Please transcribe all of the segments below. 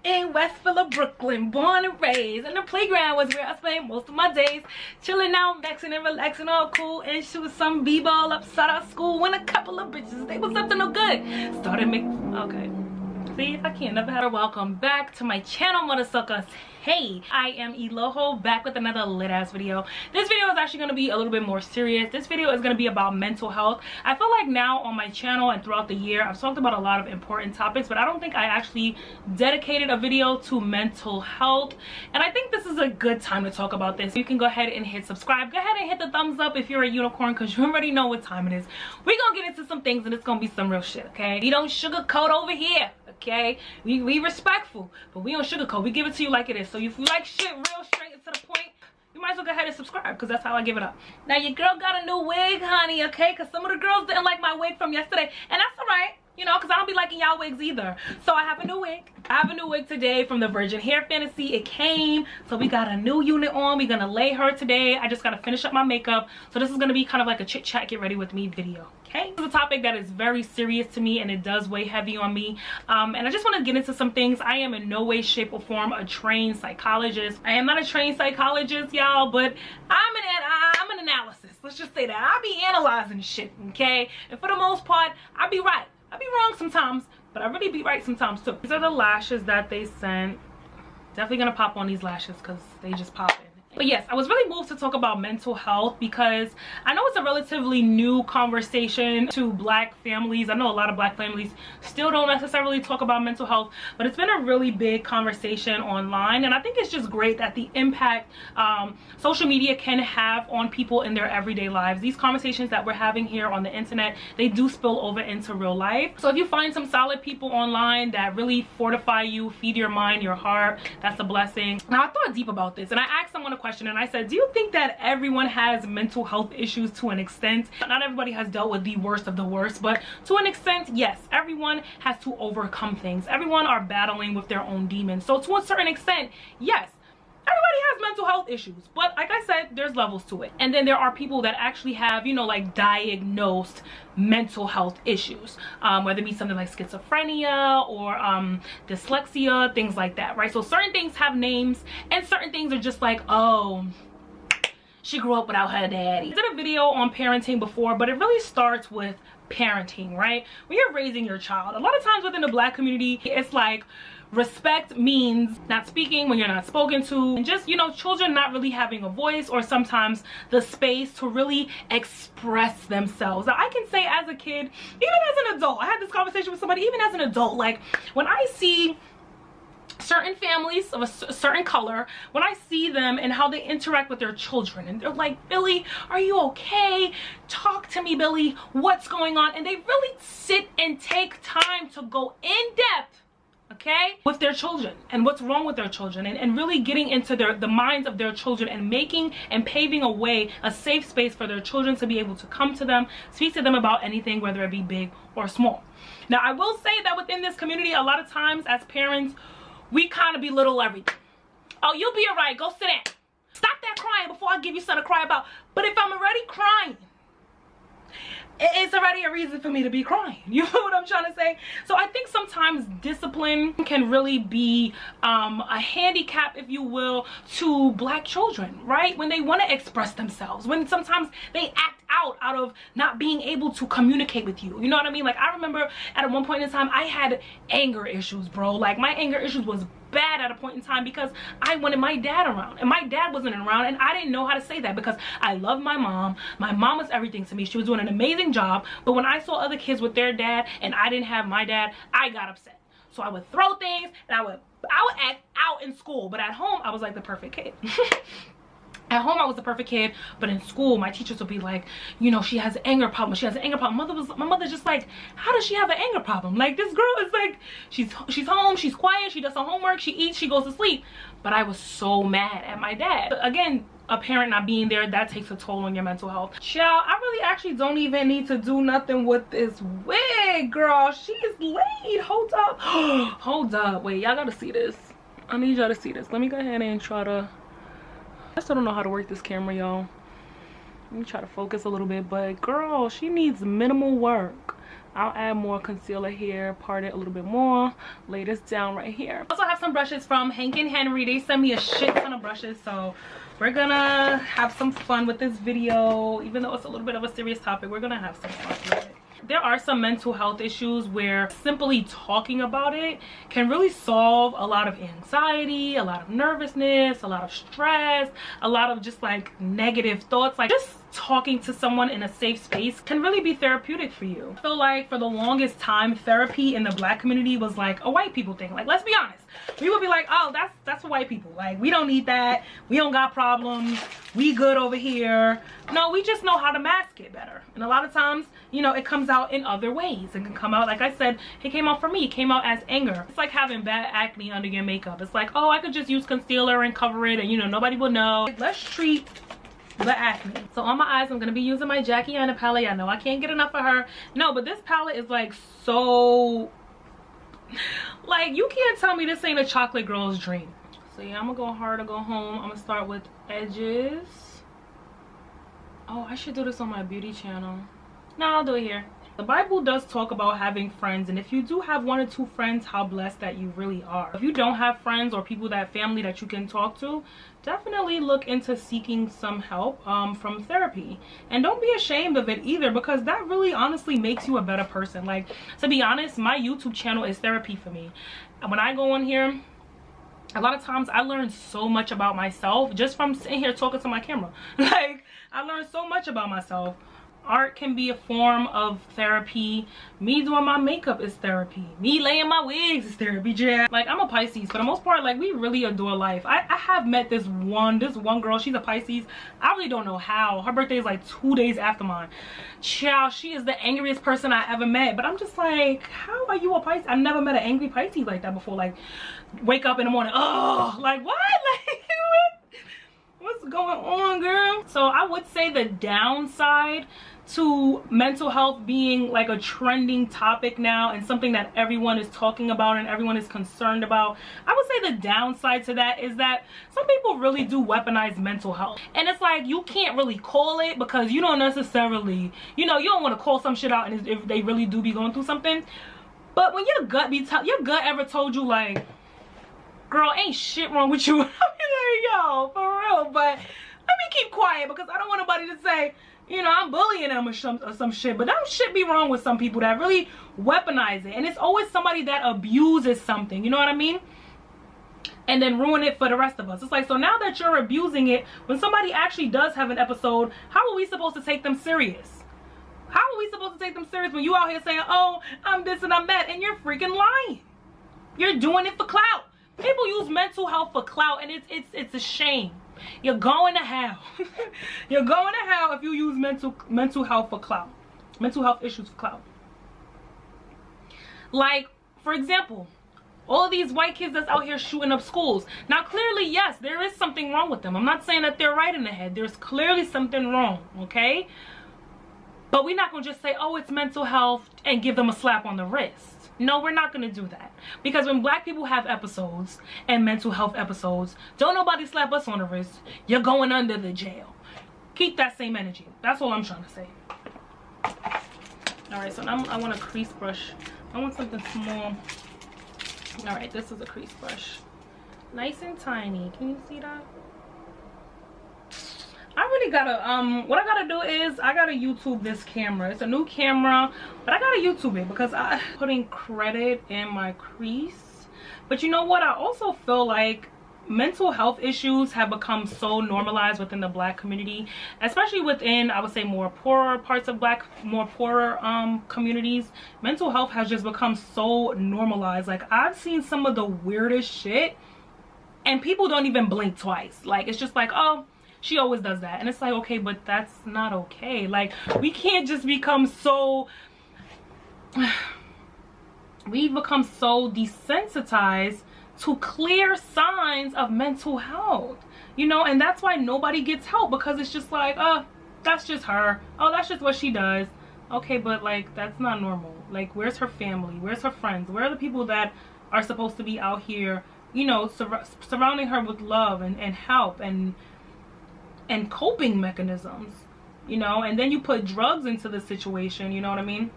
in Westville, Brooklyn, born and raised, and the playground was where I spent most of my days. Chilling out, maxing and relaxing, all cool, and shooting some b-ball upside our school when a couple of bitches, they was up to no good. Started making, okay. See, I can't never have her. Welcome back to my channel, mother suckers. Hey, I am Eloho, back with another lit ass video. This video is actually going to be a little bit more serious. This video is going to be about mental health. I feel like now on my channel and throughout the year I've talked about a lot of important topics, but I don't think I actually dedicated a video to mental health, and I think this is a good time to talk about this. You can go ahead and hit subscribe, go ahead and hit the thumbs up if you're a unicorn, because you already know what time it is. We're gonna get into some things and it's gonna be some real shit, okay? We don't sugarcoat over here, okay? We respectful, but we don't sugarcoat. We give it to you like it is. So if you like shit real straight and to the point, you might as well go ahead and subscribe, because that's how I give it up. Now your girl got a new wig, honey, okay? Because some of the girls didn't like my wig from yesterday, and that's all right, you know, because I don't be liking y'all wigs either. So I have a new wig. I have a new wig today from the Virgin Hair Fantasy. It came, so we got a new unit on. We're gonna lay her today. I just gotta finish up my makeup, so this is gonna be kind of like a chit chat, get ready with me video. Okay, this is a topic that is very serious to me, and it does weigh heavy on me, and I just want to get into some things. I am in no way, shape, or form a trained psychologist. I am not a trained psychologist, y'all, but I'm an analysis. Let's just say that I be analyzing shit, okay? And for the most part, I be right. I be wrong sometimes, but I really be right sometimes too. These are the lashes that they sent. Definitely gonna pop on these lashes because they just popping. But yes, I was really moved to talk about mental health because I know it's a relatively new conversation to black families. I know a lot of black families still don't necessarily talk about mental health, but it's been a really big conversation online, and I think it's just great that the impact social media can have on people in their everyday lives. These conversations that we're having here on the internet, they do spill over into real life. So if you find some solid people online that really fortify you, feed your mind, your heart, that's a blessing. Now I thought deep about this, and I asked someone a question, and I said, do you think that everyone has mental health issues to an extent? Not everybody has dealt with the worst of the worst, but to an extent, yes, everyone has to overcome things. Everyone are battling with their own demons. So to a certain extent, yes, everybody has mental health issues, but like I said, there's levels to it. And then there are people that actually have, you know, like diagnosed mental health issues, whether it be something like schizophrenia or dyslexia, things like that, right? So certain things have names, and certain things are just like, oh, she grew up without her daddy. I did a video on parenting before, but it really starts with parenting, right? When you're raising your child, a lot of times within the black community, it's like respect means not speaking when you're not spoken to, and just, you know, children not really having a voice or sometimes the space to really express themselves. Now I can say as a kid, even as an adult, I had this conversation with somebody, even as an adult, like when I see certain families of a certain color, when I see them and how they interact with their children, and they're like, Billy, are you okay? Talk to me, Billy, what's going on? And they really sit and take time to go in depth, okay, with their children and what's wrong with their children, and really getting into the minds of their children, and making and paving a way, a safe space for their children to be able to come to them, speak to them about anything, whether it be big or small. Now I will say that within this community, a lot of times as parents, we kind of belittle everything. Oh, you'll be all right, go sit down, stop that crying before I give you something to cry about. But if I'm already crying, it's already a reason for me to be crying. You know what I'm trying to say? So I think sometimes discipline can really be a handicap, if you will, to black children, right? When they want to express themselves, when sometimes they act out of not being able to communicate with you. You know what I mean? Like I remember at one point in time, I had anger issues, bro. Like my anger issues was bad at a point in time because I wanted my dad around, and my dad wasn't around, and I didn't know how to say that because I love my mom. My mom was everything to me. She was doing an amazing job, but when I saw other kids with their dad and I didn't have my dad, I got upset. So I would throw things, and I would act out in school, but at home I was like the perfect kid. At home I was the perfect kid, but in school my teachers would be like, you know, she has an anger problem, she has an anger problem. My mother's just like, how does she have an anger problem? Like, this girl is like, she's home, she's quiet, she does her homework, she eats, she goes to sleep. But I was so mad at my dad. Again, a parent not being there, that takes a toll on your mental health. Child, I really actually don't even need to do nothing with this wig, girl. She is laid. Hold up. Hold up, wait, y'all gotta see this. I need y'all to see this. Let me go ahead and try to, I still don't know how to work this camera, y'all. Let me try to focus a little bit, but girl, she needs minimal work. I'll add more concealer here, part it a little bit more, lay this down right here. I also have some brushes from Hank and Henry. They sent me a shit ton of brushes, so we're gonna have some fun with this video. Even though it's a little bit of a serious topic, we're gonna have some fun with it. There are some mental health issues where simply talking about it can really solve a lot of anxiety, a lot of nervousness, a lot of stress, a lot of just like negative thoughts. Like just talking to someone in a safe space can really be therapeutic for you. I feel like for the longest time, therapy in the Black community was like a white people thing. Like, let's be honest, we would be like, oh, that's for white people. Like, we don't need that. We don't got problems. We good over here. No, we just know how to mask it better. And a lot of times, you know, it comes out in other ways. It can come out, like I said, it came out for me. It came out as anger. It's like having bad acne under your makeup. It's like, oh, I could just use concealer and cover it and, you know, nobody will know. Let's treat the acne. So on my eyes, I'm gonna be using my Jackie Aina palette. I know I can't get enough of her. No, but this palette is like so, like, you can't tell me this ain't a chocolate girl's dream. So yeah, I'm gonna go hard or go home. I'm gonna start with edges. Oh, I should do this on my beauty channel. No, I'll do it here. The Bible does talk about having friends, and if you do have 1 or 2 friends, how blessed that you really are. If you don't have friends or people, that family that you can talk to, definitely look into seeking some help from therapy. And don't be ashamed of it either, because that really honestly makes you a better person. Like, to be honest, my YouTube channel is therapy for me. And when I go on here, a lot of times I learn so much about myself just from sitting here talking to my camera. Like, I learned so much about myself. Art can be a form of therapy. Me doing my makeup is therapy. Me laying my wigs is therapy, Jack. Like, I'm a Pisces. For the most part, like, we really adore life. I have met this one girl. She's a Pisces. I really don't know how. Her birthday is like 2 days after mine. Child, she is the angriest person I ever met. But I'm just like, how are you a Pisces? I've never met an angry Pisces like that before. Like, wake up in the morning, oh, like, what? Like, what's going on, girl? So I would say the downside to mental health being like a trending topic now and something that everyone is talking about and everyone is concerned about, I would say the downside to that is that some people really do weaponize mental health. And it's like, you can't really call it because you don't necessarily, you know, you don't want to call some shit out and if they really do be going through something. But when your gut ever told you, like, girl, ain't shit wrong with you, I be like, yo, for real. But let me keep quiet because I don't want nobody to say, you know, I'm bullying them or some shit. But that shit be wrong with some people that really weaponize it. And it's always somebody that abuses something, you know what I mean? And then ruin it for the rest of us. It's like, so now that you're abusing it, when somebody actually does have an episode, how are we supposed to take them serious? How are we supposed to take them serious when you out here saying, oh, I'm this and I'm that, and you're freaking lying? You're doing it for clout. People use mental health for clout, and it's a shame. You're going to hell. You're going to hell if you use mental health for clout. Mental health issues for clout. Like, for example, all of these white kids that's out here shooting up schools. Now, clearly, yes, there is something wrong with them. I'm not saying that they're right in the head. There's clearly something wrong, okay? But we're not going to just say, oh, it's mental health and give them a slap on the wrist. No, we're not going to do that. Because when black people have episodes and mental health episodes, don't nobody slap us on the wrist. You're going under the jail. Keep that same energy. That's all I'm trying to say. Alright, so now I want a crease brush. I want something small. Alright, this is a crease brush. Nice and tiny. Can you see that? I really gotta, what I gotta do is, I gotta YouTube this camera. It's a new camera, but I gotta YouTube it because I'm putting credit in my crease. But you know what? I also feel like mental health issues have become so normalized within the black community, especially within, I would say, more poorer parts of poorer communities. Mental health has just become so normalized. Like, I've seen some of the weirdest shit and people don't even blink twice. Like, it's just like, oh, she always does that. And it's like, okay, but that's not okay. Like, we can't just become so, we've become so desensitized to clear signs of mental health, you know. And that's why nobody gets help, because it's just like, oh, that's just her, oh, that's just what she does. Okay, but like, that's not normal. Like, where's her family? Where's her friends? Where are the people that are supposed to be out here, you know, surrounding her with love and help and coping mechanisms, you know? And then you put drugs into the situation, you know what I mean?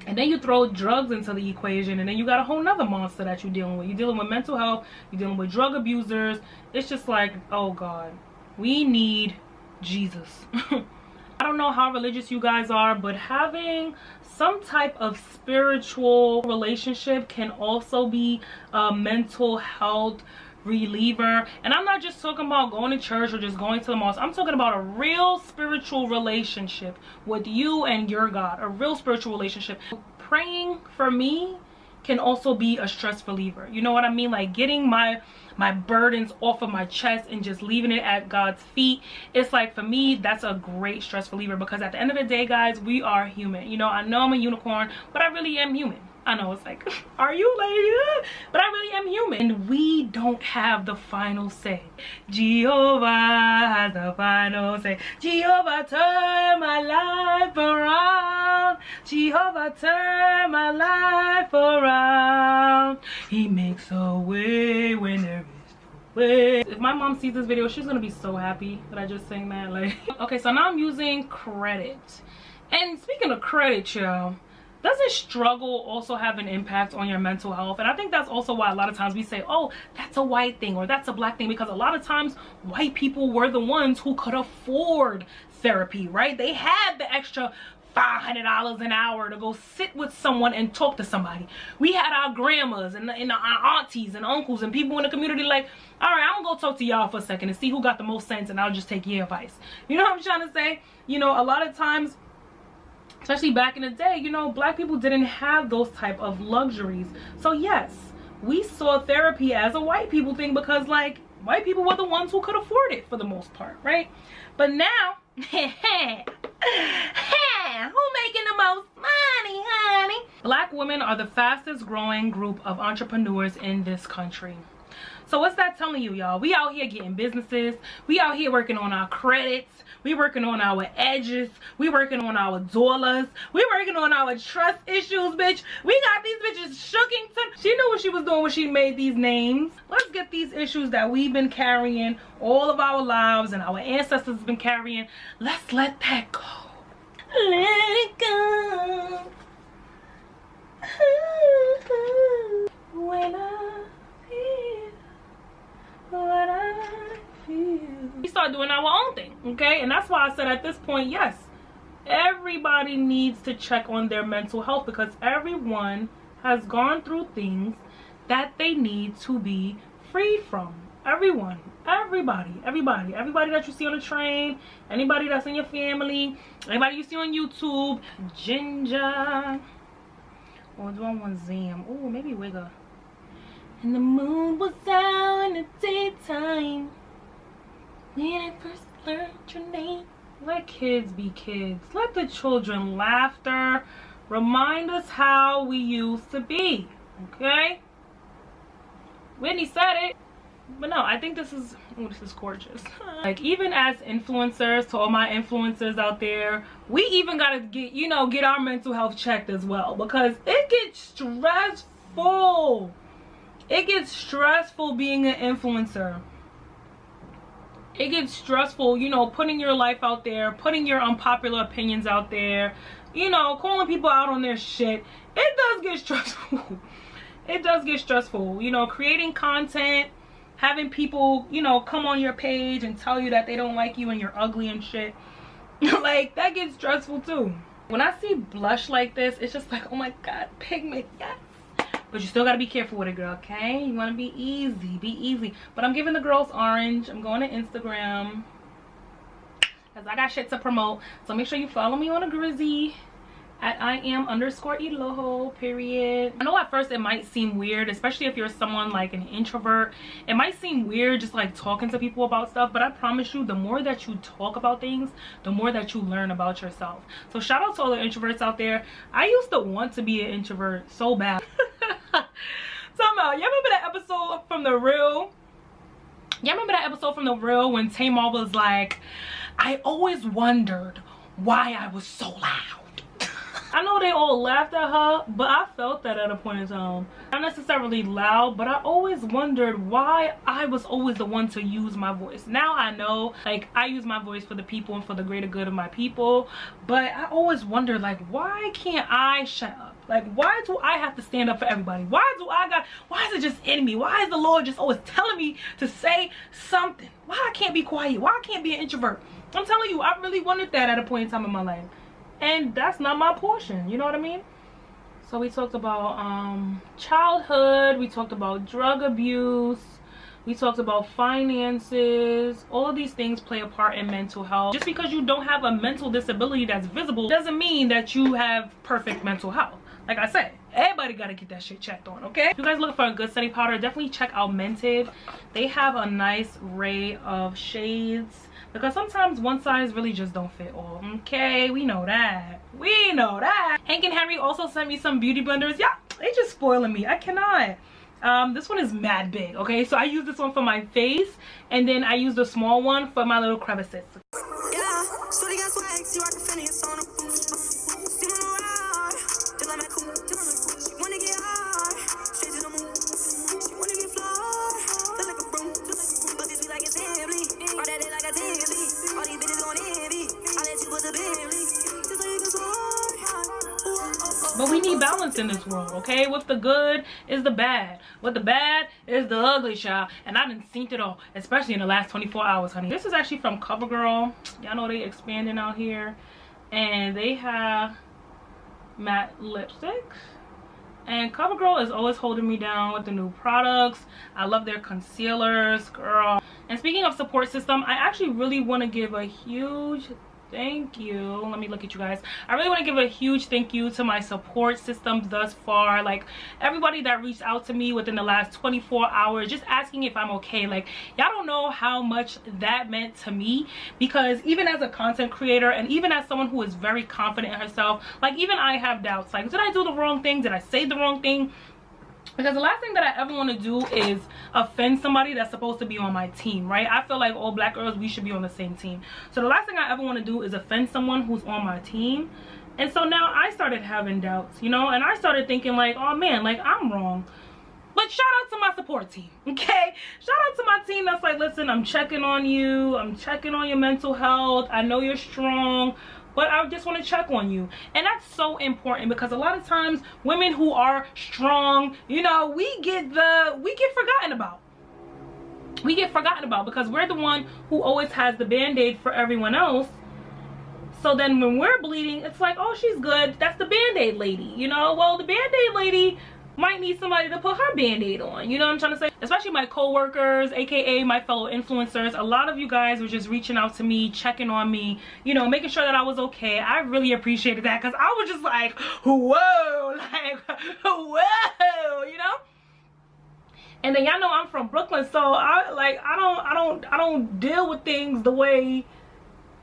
And then you throw drugs into the equation, and then you got a whole nother monster that you're dealing with. You're dealing with mental health, you're dealing with drug abusers. It's just like, oh God, we need Jesus. I don't know how religious you guys are, but having some type of spiritual relationship can also be a mental health reliever. And I'm not just talking about going to church or just going to the mosque. I'm talking about a real spiritual relationship with you and your God, a real spiritual relationship. Praying for me can also be a stress reliever. You know what I mean? Like getting my burdens off of my chest and just leaving it at God's feet. It's like, for me, that's a great stress reliever, because at the end of the day, guys, we are human. You know, I know I'm a unicorn, but I really am human. I know it's like, are you like, but I really am human. And we don't have the final say. Jehovah has the final say. Jehovah, turn my life around. Jehovah, turn my life around. He makes a way when there is no way. If my mom sees this video, she's gonna be so happy that I just sang that. Like, okay, so now I'm using credit. And speaking of credit, y'all, doesn't struggle also have an impact on your mental health? And I think that's also why a lot of times we say, oh, that's a white thing or that's a black thing, because a lot of times white people were the ones who could afford therapy, right? They had the extra $500 an hour to go sit with someone and talk to somebody. We had our grandmas and our aunties and uncles and people in the community like, all right, I'm gonna go talk to y'all for a second and see who got the most sense, and I'll just take your advice. You know what I'm trying to say? You know, a lot of times, especially back in the day, you know, black people didn't have those type of luxuries. So yes, we saw therapy as a white people thing, because like white people were the ones who could afford it for the most part, right? But now, who making the most money, honey? Black women are the fastest growing group of entrepreneurs in this country. So what's that telling you, y'all? We out here getting businesses. We out here working on our credits. We working on our edges. We working on our dollars. We working on our trust issues, bitch. We got these bitches shookington. She knew what she was doing when she made these names. Let's get these issues that we've been carrying all of our lives and our ancestors been carrying. Let's let that go. Let it go. When I feel what I feel. We start doing our own thing, okay? And that's why I said at this point, yes, everybody needs to check on their mental health, because everyone has gone through things that they need to be free from. Everyone, everybody that you see on the train, anybody that's in your family, anybody you see on YouTube, Ginger, or do I want Zam? Oh, maybe Wigger. And the moon was out in the daytime when I first learned your name. Let kids be kids. Let the children laughter remind us how we used to be. Okay? Whitney said it. But no, I think this is gorgeous. Like, even as influencers, to all my influencers out there, we even gotta get our mental health checked as well, because it gets stressful. It gets stressful being an influencer. It gets stressful, you know, putting your life out there, putting your unpopular opinions out there, you know, calling people out on their shit. It does get stressful. It does get stressful, you know, creating content, having people, you know, come on your page and tell you that they don't like you and you're ugly and shit. Like, that gets stressful too. When I see blush like this, it's just like, oh my God, pigment, yes. But you still gotta be careful with it, girl, okay? You wanna be easy, But I'm giving the girls orange. I'm going to Instagram, because I got shit to promote. So make sure you follow me on a Grizzy at @IAM_Eloho, period. I know at first it might seem weird, especially if you're someone like an introvert. It might seem weird just like talking to people about stuff, but I promise you, the more that you talk about things, the more that you learn about yourself. So shout out to all the introverts out there. I used to want to be an introvert so bad. Y'all remember that episode from The Real? Y'all remember that episode from The Real when Tamar was like, I always wondered why I was so loud. I know they all laughed at her, but I felt that at a point in time. Not necessarily loud, but I always wondered why I was always the one to use my voice. Now I know, like, I use my voice for the people and for the greater good of my people, but I always wondered, like, why can't I shut up? Like, why do I have to stand up for everybody? Why is it just in me? Why is the Lord just always telling me to say something? Why I can't be quiet? Why I can't be an introvert? I'm telling you, I really wanted that at a point in time in my life. And that's not my portion, you know what I mean? So we talked about childhood, we talked about drug abuse, we talked about finances. All of these things play a part in mental health. Just because you don't have a mental disability that's visible doesn't mean that you have perfect mental health. Like I said, everybody gotta get that shit checked on, okay? If you guys looking for a good setting powder, definitely check out Mented. They have a nice array of shades, because sometimes one size really just don't fit all, okay? We know that. We know that. Hank and Henry also sent me some beauty blenders. Yeah, they just spoiling me. I cannot. This one is mad big, okay? So I use this one for my face, and then I use the small one for my little crevices. Yeah, so they got swag, see what the is on them. See them around, just like my cool. She wanna get hard, straight to the moon. She wanna get flawed, feel like a broom. But this be like it's family, all that day like a daily. All these bitches gon' envy, I let you put the Bentley. Just so you can soar. But we need balance in this world, okay? With the good is the bad. With the bad is the ugly, child. And I done seen it all, especially in the last 24 hours, honey. This is actually from CoverGirl. Y'all know they expanding out here. And they have matte lipsticks. And CoverGirl is always holding me down with the new products. I love their concealers, girl. And speaking of support system, I actually really want to give a huge thank you. Let me look at you guys. I really want to give a huge thank you to my support systems thus far. Like, everybody that reached out to me within the last 24 hours just asking if I'm okay. Like, y'all don't know how much that meant to me, because even as a content creator and even as someone who is very confident in herself, like, even I have doubts. Like, did I do the wrong thing? Did I say the wrong thing? Because the last thing that I ever want to do is offend somebody that's supposed to be on my team, right? I feel like all black girls, we should be on the same team. So the last thing I ever want to do is offend someone who's on my team. And so now I started having doubts, you know, and I started thinking like, oh man, like I'm wrong. But shout out to my support team, okay? Shout out to my team that's like, listen, I'm checking on you. I'm checking on your mental health. I know you're strong, but I just want to check on you. And that's so important, because a lot of times women who are strong, you know, we get forgotten about. We get forgotten about because we're the one who always has the band-aid for everyone else. So then when we're bleeding, it's like, oh, she's good. That's the band-aid lady, you know? Well, the band-aid lady might need somebody to put her band-aid on, you know what I'm trying to say? Especially my co-workers, aka my fellow influencers. A lot of you guys were just reaching out to me, checking on me, you know, making sure that I was okay. I really appreciated that, because I was just like, whoa, like, whoa, you know? And then y'all know I'm from Brooklyn, so I don't deal with things the way,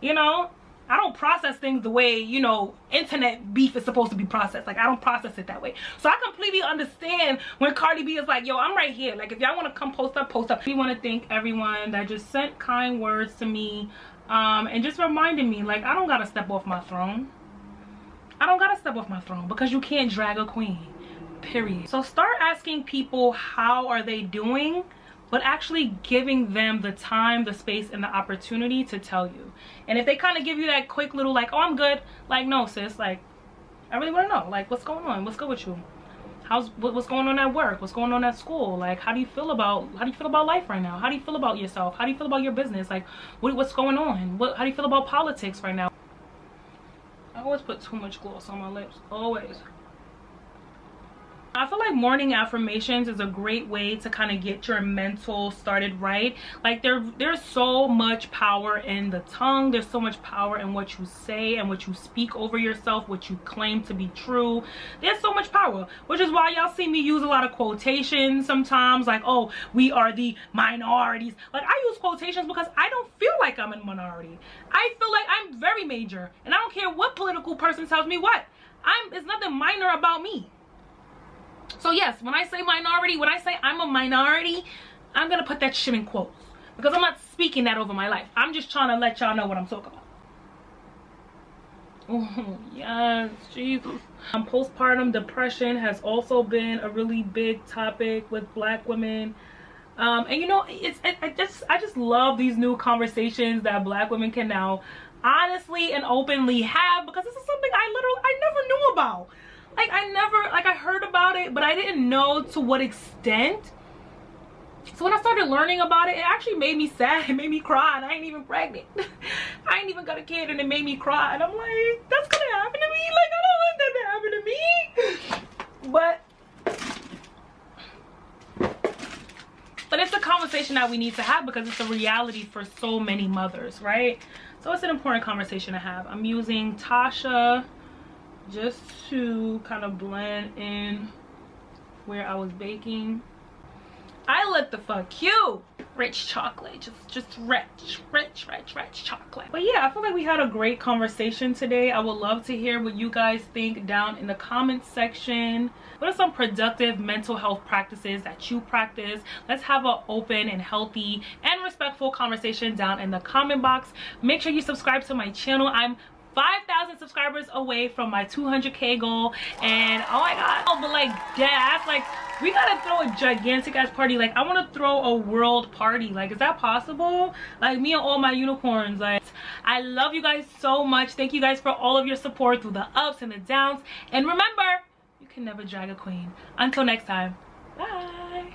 you know, I don't process things the way, you know, internet beef is supposed to be processed. Like, I don't process it that way. So I completely understand when Cardi B is like, yo, I'm right here. Like, if y'all want to come post up, post up. We want to thank everyone that just sent kind words to me, and just reminding me, like, I don't got to step off my throne. I don't got to step off my throne, because you can't drag a queen, period. So start asking people how are they doing, but actually giving them the time, the space, and the opportunity to tell you. And if they kind of give you that quick little like, oh, I'm good, like, no, sis, like, I really want to know, like, what's going on? What's good with you? What's going on at work? What's going on at school? Like, how do you feel about life right now? How do you feel about yourself? How do you feel about your business? Like, what's going on? How do you feel about politics right now? I always put too much gloss on my lips, always. I feel like morning affirmations is a great way to kind of get your mental started right. Like, there's so much power in the tongue. There's so much power in what you say and what you speak over yourself, what you claim to be true. There's so much power, which is why y'all see me use a lot of quotations sometimes, like, oh, we are the minorities. Like, I use quotations because I don't feel like I'm a minority. I feel like I'm very major, and I don't care what political person tells me what. It's nothing minor about me. So yes, when I say minority, when I say I'm a minority, I'm gonna put that shit in quotes, because I'm not speaking that over my life. I'm just trying to let y'all know what I'm talking about. Oh yes, Jesus. Postpartum depression has also been a really big topic with black women. And you know, I just love these new conversations that black women can now honestly and openly have, because this is something I never knew about. Like I never, like I heard about it, but I didn't know to what extent. So when I started learning about it, it actually made me sad. It made me cry, and I ain't even pregnant. I ain't even got a kid, and it made me cry. And I'm like, that's gonna happen to me? Like, I don't want that to happen to me. But it's a conversation that we need to have because it's a reality for so many mothers, right? So it's an important conversation to have. I'm using Tasha just to kind of blend in where I was baking. I look the fuck cute. Rich chocolate, just rich chocolate. But yeah, I feel like we had a great conversation today. I would love to hear what you guys think down in the comments section. What are some productive mental health practices that you practice? Let's have an open and healthy and respectful conversation down in the comment box. Make sure you subscribe to my channel. I'm 5,000 subscribers away from my 200K goal, and oh my god, oh, but like that's like we gotta throw a gigantic ass party. Like I want to throw a world party. Like, is that possible? Like me and all my unicorns. Like, I love you guys so much. Thank you guys for all of your support through the ups and the downs, and remember, you can never drag a queen. Until next time, bye.